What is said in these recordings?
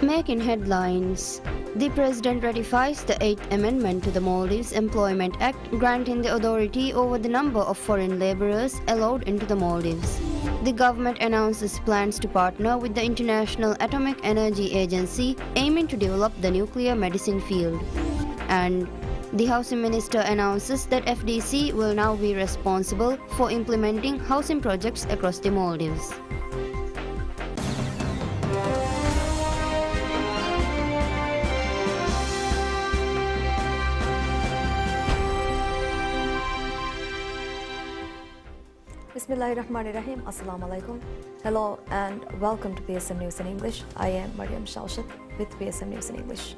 Making headlines. The President ratifies the 8th Amendment to the Maldives Employment Act, granting the authority over the number of foreign laborers allowed into the Maldives. The government announces plans to partner with the International Atomic Energy Agency, aiming to develop the nuclear medicine field. And the Housing Minister announces that FDC will now be responsible for implementing housing projects across the Maldives. Bismillahirrahmanirrahim. Assalamu alaikum. Hello and welcome to PSM News in English. I am Mariam Shalshat with PSM News in English.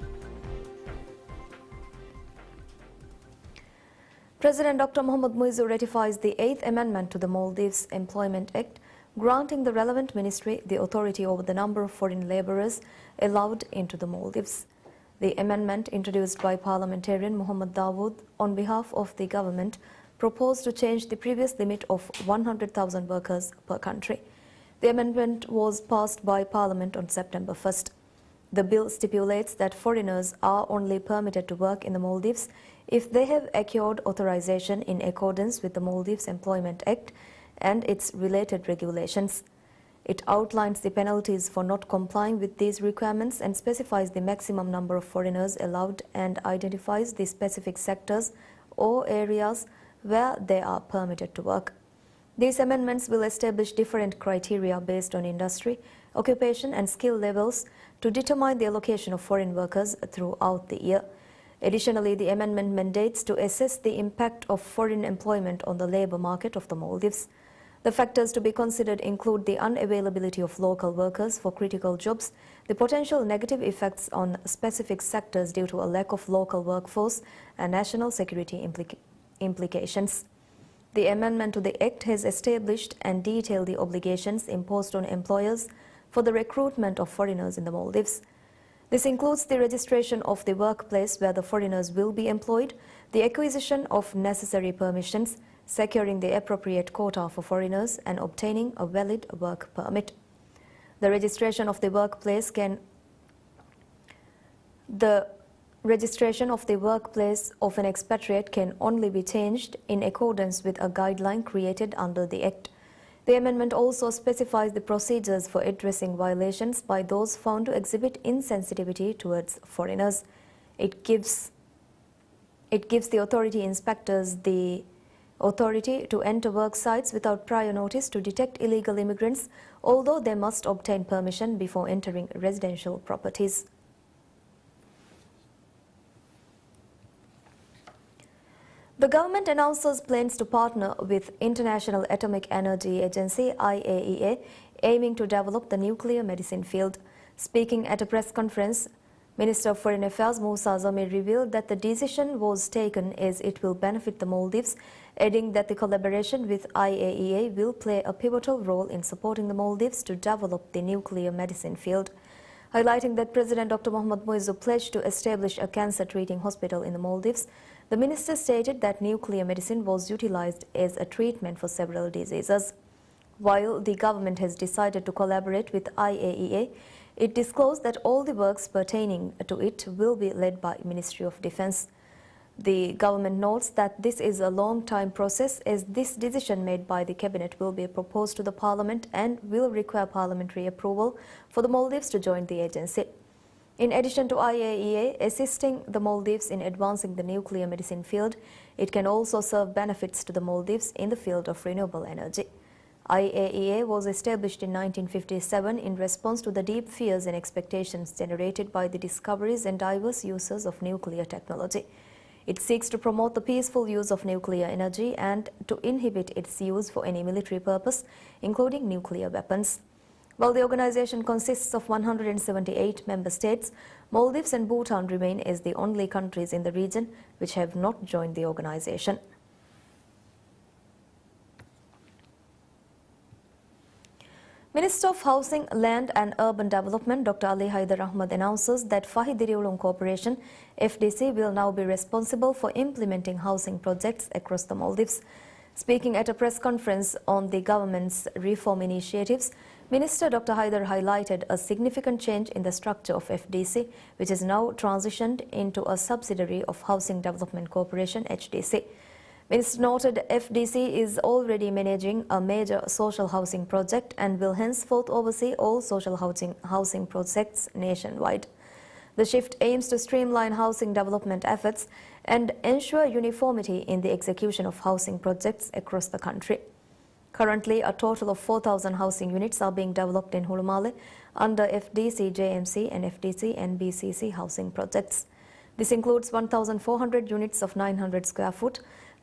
President Dr. Mohammad Muizzu ratifies the 8th Amendment to the Maldives Employment Act, granting the relevant ministry the authority over the number of foreign laborers allowed into the Maldives. The amendment, introduced by parliamentarian Muhammad Dawood on behalf of the government, proposed to change the previous limit of 100,000 workers per country. The amendment was passed by Parliament on September 1st. The bill stipulates that foreigners are only permitted to work in the Maldives if they have acquired authorization in accordance with the Maldives Employment Act and its related regulations. It outlines the penalties for not complying with these requirements and specifies the maximum number of foreigners allowed and identifies the specific sectors or areas where they are permitted to work. These amendments will establish different criteria based on industry, occupation and skill levels to determine the allocation of foreign workers throughout the year. Additionally, the amendment mandates to assess the impact of foreign employment on the labour market of the Maldives. The factors to be considered include the unavailability of local workers for critical jobs, the potential negative effects on specific sectors due to a lack of local workforce, and national security implications. The amendment to the Act has established and detailed the obligations imposed on employers for the recruitment of foreigners in the Maldives. This includes the registration of the workplace where the foreigners will be employed, the acquisition of necessary permissions, securing the appropriate quota for foreigners, and obtaining a valid work permit. The registration of the workplace of an expatriate can only be changed in accordance with a guideline created under the Act. The amendment also specifies the procedures for addressing violations by those found to exhibit insensitivity towards foreigners. It gives the authority inspectors the authority to enter work sites without prior notice to detect illegal immigrants, although they must obtain permission before entering residential properties. The government announces plans to partner with International Atomic Energy Agency (IAEA), aiming to develop the nuclear medicine field. Speaking at a press conference, Minister of Foreign Affairs Musa Zamir revealed that the decision was taken as it will benefit the Maldives, adding that the collaboration with IAEA will play a pivotal role in supporting the Maldives to develop the nuclear medicine field. Highlighting that President Dr. Mohammad Muizzu pledged to establish a cancer-treating hospital in the Maldives, the minister stated that nuclear medicine was utilized as a treatment for several diseases. While the government has decided to collaborate with IAEA, it disclosed that all the works pertaining to it will be led by Ministry of Defence. The government notes that this is a long-time process, as this decision made by the cabinet will be proposed to the parliament and will require parliamentary approval for the Maldives to join the agency. In addition to IAEA assisting the Maldives in advancing the nuclear medicine field, it can also serve benefits to the Maldives in the field of renewable energy. IAEA was established in 1957 in response to the deep fears and expectations generated by the discoveries and diverse uses of nuclear technology. It seeks to promote the peaceful use of nuclear energy and to inhibit its use for any military purpose, including nuclear weapons. While the organization consists of 178 member states, Maldives and Bhutan remain as the only countries in the region which have not joined the organization. Minister of Housing, Land and Urban Development Dr. Ali Haidar Ahmad announces that Fahidiri Ulum Corporation (FDC) will now be responsible for implementing housing projects across the Maldives. Speaking at a press conference on the government's reform initiatives, Minister Dr. Haider highlighted a significant change in the structure of FDC, which has now transitioned into a subsidiary of Housing Development Corporation (HDC). Minister noted FDC is already managing a major social housing project and will henceforth oversee all social housing projects nationwide. The shift aims to streamline housing development efforts and ensure uniformity in the execution of housing projects across the country. Currently, a total of 4,000 housing units are being developed in Hulumale under FDC JMC and FDC NBCC housing projects. This includes 1,400 units of 900 square foot,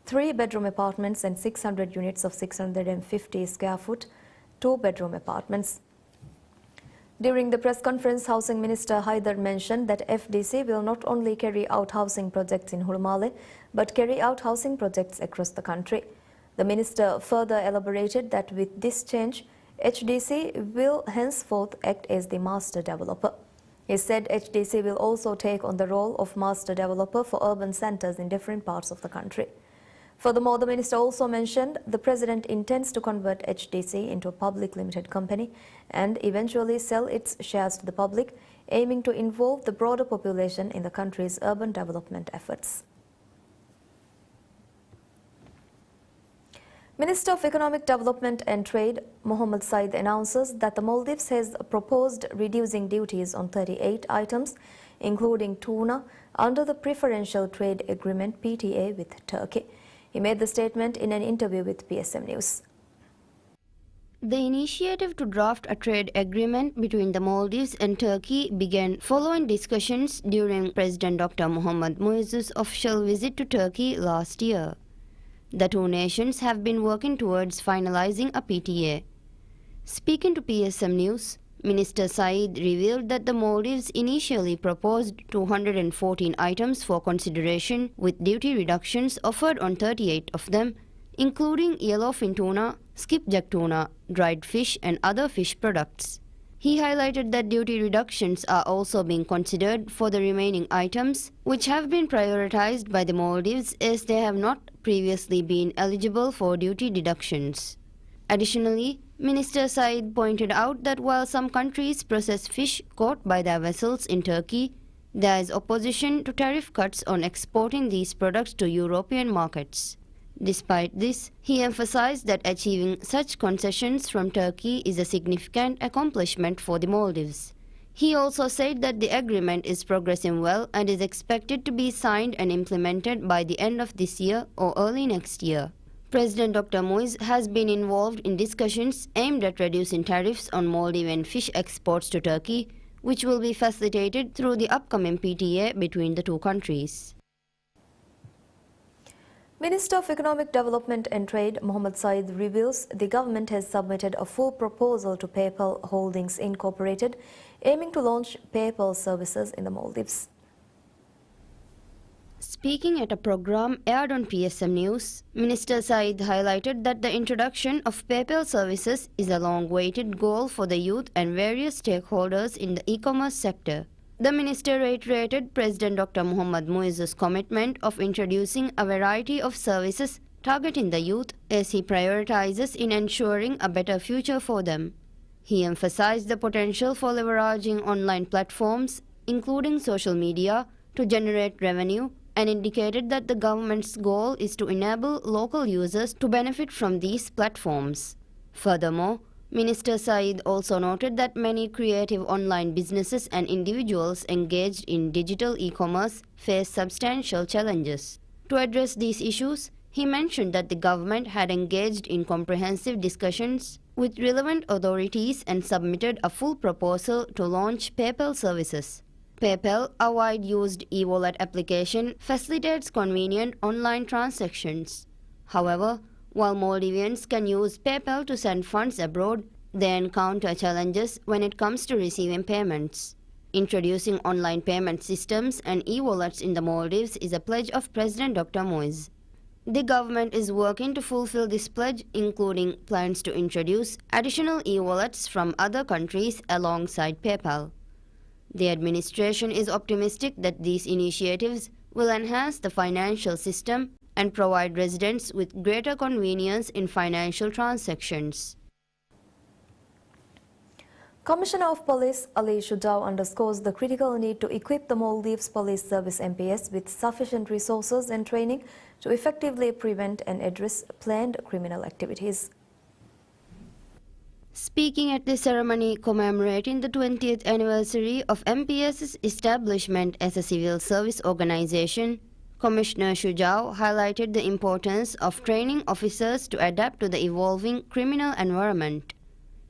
3-bedroom apartments and 600 units of 650 square foot, 2-bedroom apartments. During the press conference, Housing Minister Haider mentioned that FDC will not only carry out housing projects in Hulumale, but carry out housing projects across the country. The minister further elaborated that with this change, HDC will henceforth act as the master developer. He said HDC will also take on the role of master developer for urban centres in different parts of the country. Furthermore, the minister also mentioned the president intends to convert HDC into a public limited company and eventually sell its shares to the public, aiming to involve the broader population in the country's urban development efforts. Minister of Economic Development and Trade Mohammed Said announces that the Maldives has proposed reducing duties on 38 items, including tuna, under the Preferential Trade Agreement (PTA) with Turkey. He made the statement in an interview with PSMNEWS. The initiative to draft a trade agreement between the Maldives and Turkey began following discussions during President Dr. Mohammed Muizzu's official visit to Turkey last year. The two nations have been working towards finalizing a PTA. Speaking to PSMNEWS, Minister Said revealed that the Maldives initially proposed 214 items for consideration, with duty reductions offered on 38 of them, including yellowfin tuna, skipjack tuna, dried fish and other fish products. He highlighted that duty reductions are also being considered for the remaining items, which have been prioritized by the Maldives as they have not previously been eligible for duty deductions. Additionally, Minister Said pointed out that while some countries process fish caught by their vessels in Turkey, there is opposition to tariff cuts on exporting these products to European markets. Despite this, he emphasized that achieving such concessions from Turkey is a significant accomplishment for the Maldives. He also said that the agreement is progressing well and is expected to be signed and implemented by the end of this year or early next year. President Dr. Muizz has been involved in discussions aimed at reducing tariffs on Maldivian fish exports to Turkey, which will be facilitated through the upcoming PTA between the two countries. Minister of Economic Development and Trade Mohammed Said reveals the government has submitted a full proposal to PayPal Holdings Incorporated, aiming to launch PayPal services in the Maldives. Speaking at a program aired on PSMNEWS, Minister Said highlighted that the introduction of PayPal services is a long-awaited goal for the youth and various stakeholders in the e-commerce sector. The minister reiterated President Dr. Mohammed Muizzu's commitment of introducing a variety of services targeting the youth as he prioritizes in ensuring a better future for them. He emphasized the potential for leveraging online platforms, including social media, to generate revenue and indicated that the government's goal is to enable local users to benefit from these platforms. Furthermore, Minister Said also noted that many creative online businesses and individuals engaged in digital e-commerce face substantial challenges. To address these issues, he mentioned that the government had engaged in comprehensive discussions with relevant authorities and submitted a full proposal to launch PayPal services. PayPal, a wide-used e-wallet application, facilitates convenient online transactions. However, while Maldivians can use PayPal to send funds abroad, they encounter challenges when it comes to receiving payments. Introducing online payment systems and e-wallets in the Maldives is a pledge of President Dr. Muizz. The government is working to fulfill this pledge, including plans to introduce additional e-wallets from other countries alongside PayPal. The administration is optimistic that these initiatives will enhance the financial system and provide residents with greater convenience in financial transactions. Commissioner of Police Ali Shujao underscores the critical need to equip the Maldives Police Service MPS with sufficient resources and training to effectively prevent and address planned criminal activities. Speaking at the ceremony commemorating the 20th anniversary of MPS's establishment as a civil service organization, Commissioner Shujao highlighted the importance of training officers to adapt to the evolving criminal environment.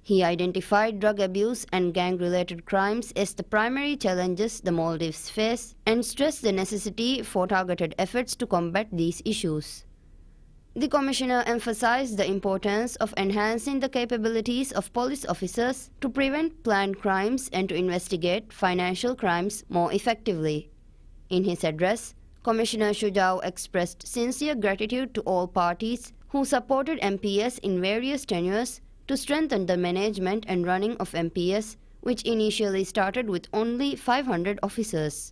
He identified drug abuse and gang-related crimes as the primary challenges the Maldives face and stressed the necessity for targeted efforts to combat these issues. The Commissioner emphasized the importance of enhancing the capabilities of police officers to prevent planned crimes and to investigate financial crimes more effectively. In his address, Commissioner Shujao expressed sincere gratitude to all parties who supported MPS in various tenures to strengthen the management and running of MPS, which initially started with only 500 officers.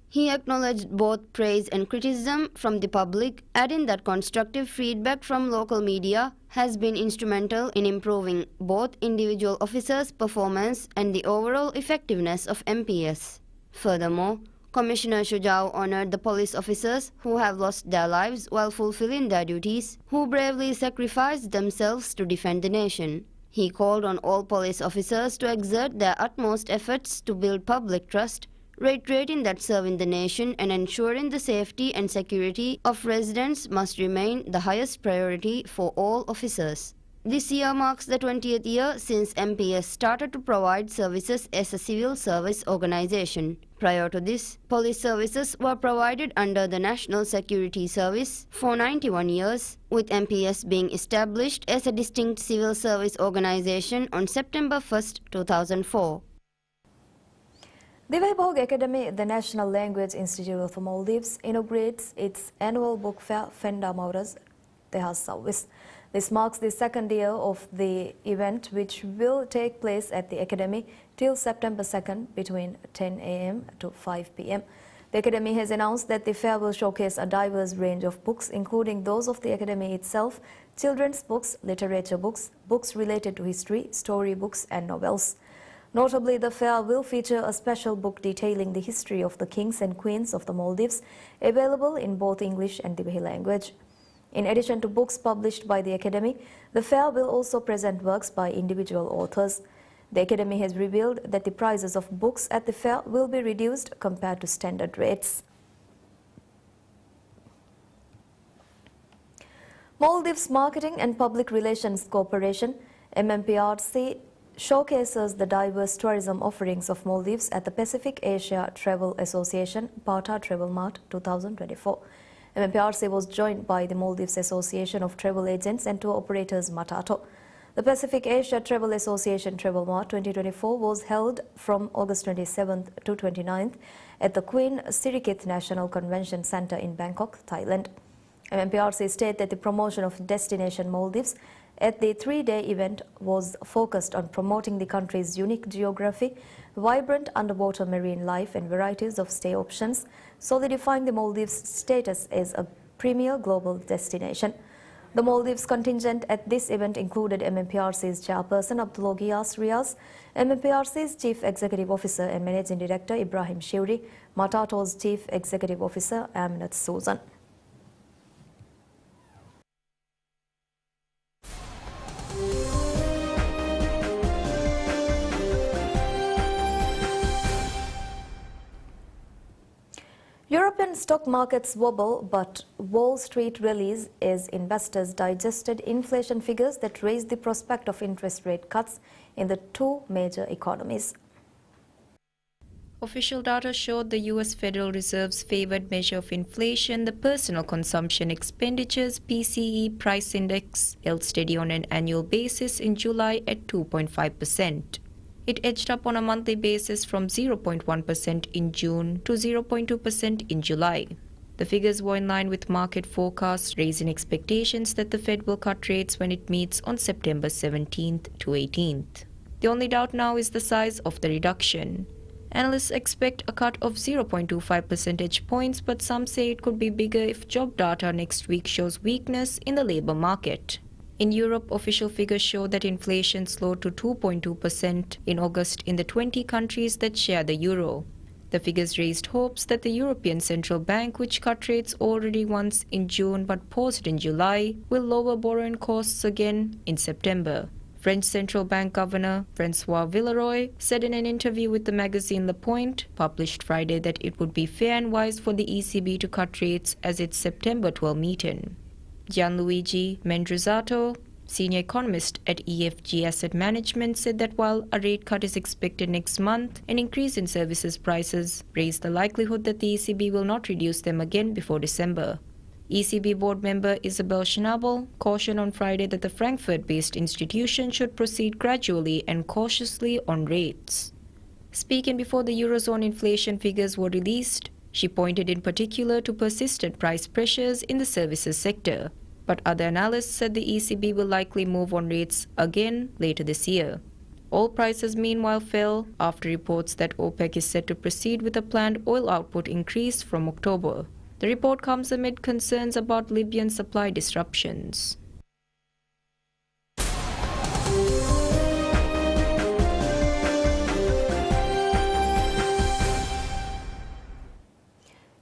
He acknowledged both praise and criticism from the public, adding that constructive feedback from local media has been instrumental in improving both individual officers' performance and the overall effectiveness of MPS. Furthermore, Commissioner Shujao honored the police officers who have lost their lives while fulfilling their duties, who bravely sacrificed themselves to defend the nation. He called on all police officers to exert their utmost efforts to build public trust, reiterating that serving the nation and ensuring the safety and security of residents must remain the highest priority for all officers. This year marks the 20th year since MPS started to provide services as a civil service organization. Prior to this, police services were provided under the National Security Service for 91 years, with MPS being established as a distinct civil service organization on September 1, 2004. The Vaibhog Academy, the National Language Institute of the Maldives, inaugurates its annual book fair, Fenda Mauras Tehas Service. This marks the second year of the event, which will take place at the Academy till September 2nd between 10 a.m. to 5 p.m. The Academy has announced that the fair will showcase a diverse range of books, including those of the Academy itself, children's books, literature books, books related to history, storybooks and novels. Notably, the fair will feature a special book detailing the history of the kings and queens of the Maldives, available in both English and Divehi language. In addition to books published by the Academy, the fair will also present works by individual authors. The Academy has revealed that the prices of books at the fair will be reduced compared to standard rates. Maldives Marketing and Public Relations Corporation, MMPRC, showcases the diverse tourism offerings of Maldives at the Pacific Asia Travel Association Pata Travel Mart 2024. MMPRC was joined by the Maldives Association of Travel Agents and Tour Operators Matato. The Pacific Asia Travel Association Travel Mart 2024 was held from August 27th to 29th at the Queen Sirikit National Convention Centre in Bangkok, Thailand. MMPRC stated that the promotion of Destination Maldives at the three-day event was focused on promoting the country's unique geography, vibrant underwater marine life and varieties of stay options, solidifying the Maldives' status as a premier global destination. The Maldives contingent at this event included MMPRC's chairperson Abdullah Giyas Riaz, MMPRC's Chief Executive Officer and Managing Director Ibrahim Shiri, Matato's Chief Executive Officer Aminat Susan. European stock markets wobble, but Wall Street rallies as investors digested inflation figures that raised the prospect of interest rate cuts in the two major economies. Official data showed the U.S. Federal Reserve's favored measure of inflation, the Personal Consumption Expenditures (PCE) price index, held steady on an annual basis in July at 2.5%. It edged up on a monthly basis from 0.1% in June to 0.2% in July. The figures were in line with market forecasts, raising expectations that the Fed will cut rates when it meets on September 17th to 18th. The only doubt now is the size of the reduction. Analysts expect a cut of 0.25 percentage points, but some say it could be bigger if job data next week shows weakness in the labor market. In Europe, official figures show that inflation slowed to 2.2% in August in the 20 countries that share the euro. The figures raised hopes that the European Central Bank, which cut rates already once in June but paused in July, will lower borrowing costs again in September. French Central Bank Governor Francois Villeroy said in an interview with the magazine Le Point, published Friday, that it would be fair and wise for the ECB to cut rates as its September 12 meeting. Gianluigi Mendrizzato, senior economist at EFG Asset Management, said that while a rate cut is expected next month, an increase in services prices raised the likelihood that the ECB will not reduce them again before December. ECB board member Isabel Schnabel cautioned on Friday that the Frankfurt-based institution should proceed gradually and cautiously on rates. Speaking before the Eurozone inflation figures were released, she pointed in particular to persistent price pressures in the services sector. But other analysts said the ECB will likely move on rates again later this year. Oil prices meanwhile fell after reports that OPEC is set to proceed with a planned oil output increase from October. The report comes amid concerns about Libyan supply disruptions.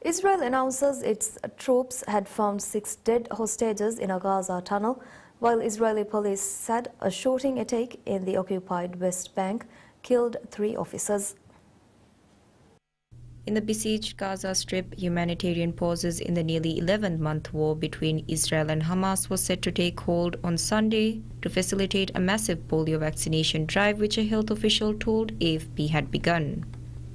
Israel announces its troops had found 6 dead hostages in a Gaza tunnel, while Israeli police said a shooting attack in the occupied West Bank killed 3 officers. In the besieged Gaza Strip, humanitarian pauses in the nearly 11-month war between Israel and Hamas was set to take hold on Sunday to facilitate a massive polio vaccination drive which a health official told AFP had begun.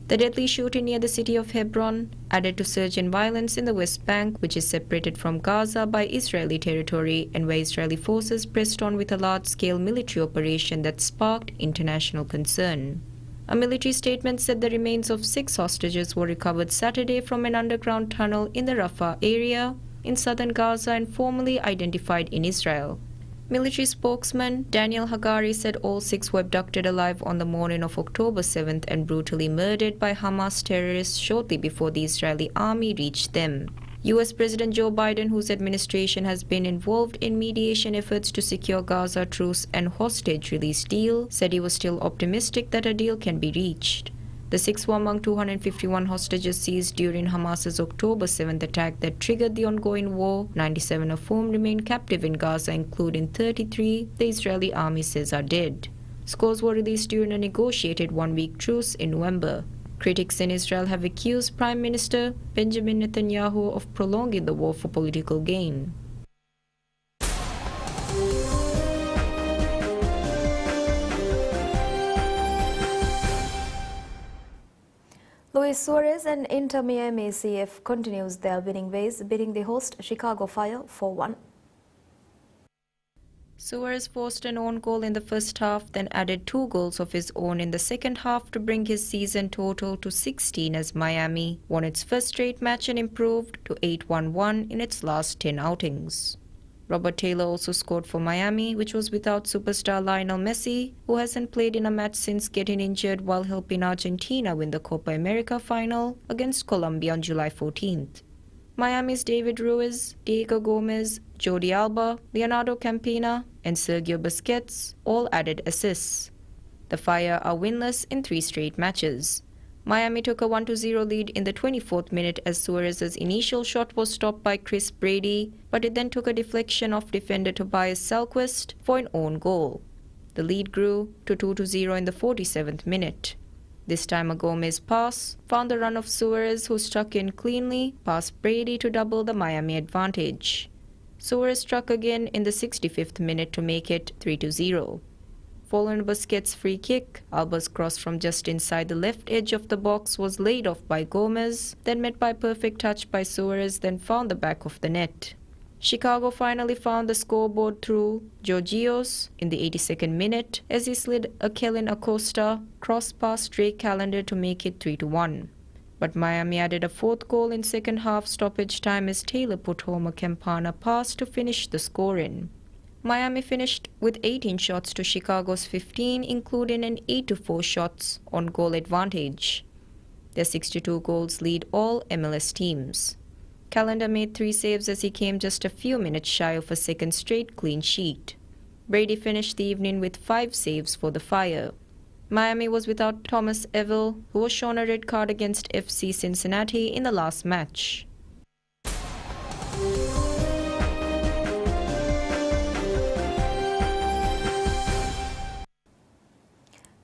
The deadly shooting near the city of Hebron added to surge in violence in the West Bank, which is separated from Gaza by Israeli territory and where Israeli forces pressed on with a large-scale military operation that sparked international concern. A military statement said the remains of 6 hostages were recovered Saturday from an underground tunnel in the Rafah area in southern Gaza and formally identified in Israel. Military spokesman Daniel Hagari said all 6 were abducted alive on the morning of October 7th and brutally murdered by Hamas terrorists shortly before the Israeli army reached them. US President Joe Biden, whose administration has been involved in mediation efforts to secure Gaza truce and hostage release deal, said he was still optimistic that a deal can be reached. The 6 were among 251 hostages seized during Hamas's October 7th attack that triggered the ongoing war, 97 of whom remain captive in Gaza, including 33 the Israeli army says are dead. Scores were released during a negotiated 1-week truce in November. Critics in Israel have accused Prime Minister Benjamin Netanyahu of prolonging the war for political gain. Luis Suarez and Inter Miami CF continues their winning ways, beating the host Chicago Fire 4-1. Suarez forced an own goal in the first half, then added 2 goals of his own in the second half to bring his season total to 16 as Miami won its first straight match and improved to 8-1-1 in its last 10 outings. Robert Taylor also scored for Miami, which was without superstar Lionel Messi, who hasn't played in a match since getting injured while helping Argentina win the Copa America final against Colombia on July 14th. Miami's David Ruiz, Diego Gomez, Jordi Alba, Leonardo Campina, and Sergio Busquets all added assists. The Fire are winless in 3 straight matches. Miami took a 1-0 lead in the 24th minute as Suarez's initial shot was stopped by Chris Brady, but it then took a deflection off defender Tobias Salquist for an own goal. The lead grew to 2-0 in the 47th minute. This time a Gomez pass found the run of Suarez, who struck in cleanly past Brady to double the Miami advantage. Suarez struck again in the 65th minute to make it 3-0. Following Busquets' free kick, Alba's cross from just inside the left edge of the box was laid off by Gomez, then met by perfect touch by Suarez, then found the back of the net. Chicago finally found the scoreboard through Georgios in the 82nd minute as he slid a Kellen Acosta cross past Drake Callender to make it 3-1. But Miami added a 4th goal in second half stoppage time as Taylor put home a Campana pass to finish the scoring. Miami finished with 18 shots to Chicago's 15, including an 8-4 shots on goal advantage. Their 62 goals lead all MLS teams. Callender made 3 saves as he came just a few minutes shy of a second straight clean sheet. Brady finished the evening with 5 saves for the Fire. Miami was without Thomas Eville, who was shown a red card against FC Cincinnati in the last match.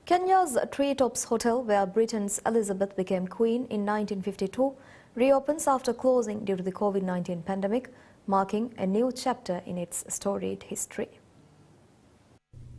Kenya's Treetops Hotel, where Britain's Elizabeth became queen in 1952, reopens after closing due to the COVID-19 pandemic, marking a new chapter in its storied history.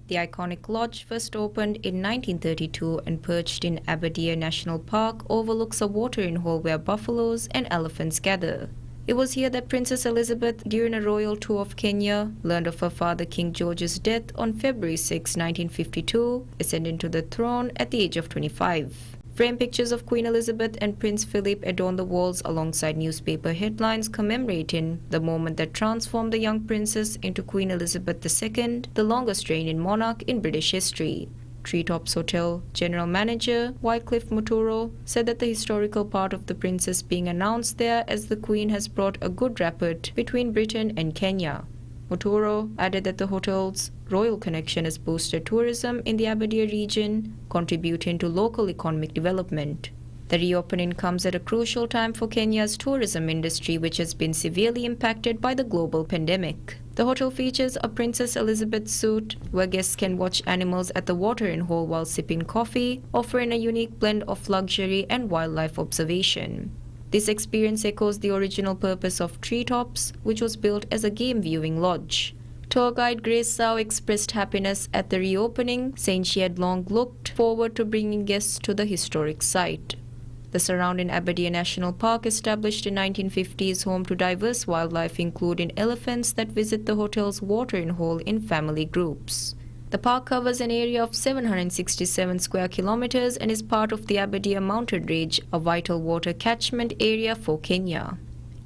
The iconic lodge first opened in 1932 and perched in Aberdeen National Park overlooks a watering hole where buffaloes and elephants gather. It was here that Princess Elizabeth, during a royal tour of Kenya, learned of her father King George's death on February 6, 1952, ascending to the throne at the age of 25. Framed pictures of Queen Elizabeth and Prince Philip adorn the walls alongside newspaper headlines commemorating the moment that transformed the young princess into Queen Elizabeth II, the longest reigning monarch in British history. Treetops Hotel General Manager Wycliffe Muturo said that the historical part of the princess being announced there as the Queen has brought a good rapport between Britain and Kenya. Muturo added that the hotel's royal connection has boosted tourism in the Aberdeen region, contributing to local economic development. The reopening comes at a crucial time for Kenya's tourism industry, which has been severely impacted by the global pandemic. The hotel features a Princess Elizabeth suite, where guests can watch animals at the watering hole while sipping coffee, offering a unique blend of luxury and wildlife observation. This experience echoes the original purpose of Treetops, which was built as a game viewing lodge. Tour guide Grace Sau expressed happiness at the reopening, saying she had long looked forward to bringing guests to the historic site. The surrounding Aberdeen National Park, established in 1950, is home to diverse wildlife, including elephants that visit the hotel's watering hole in family groups. The park covers an area of 767 square kilometers and is part of the Aberdeen Mountain Range, a vital water catchment area for Kenya.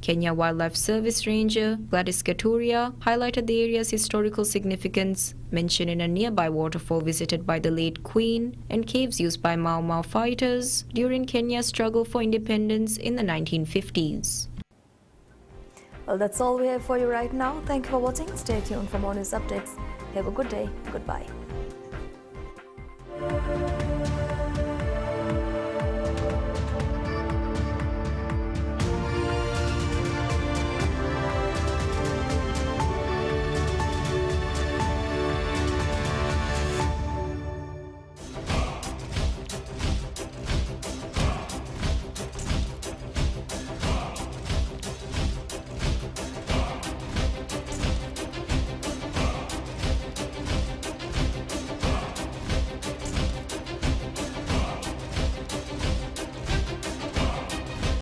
Kenya Wildlife Service Ranger Gladys Gaturia highlighted the area's historical significance, mentioning a nearby waterfall visited by the late Queen and caves used by Mau Mau fighters during Kenya's struggle for independence in the 1950s. Well, that's all we have for you right now. Thank you for watching. Stay tuned for more news updates. Have a good day. Goodbye.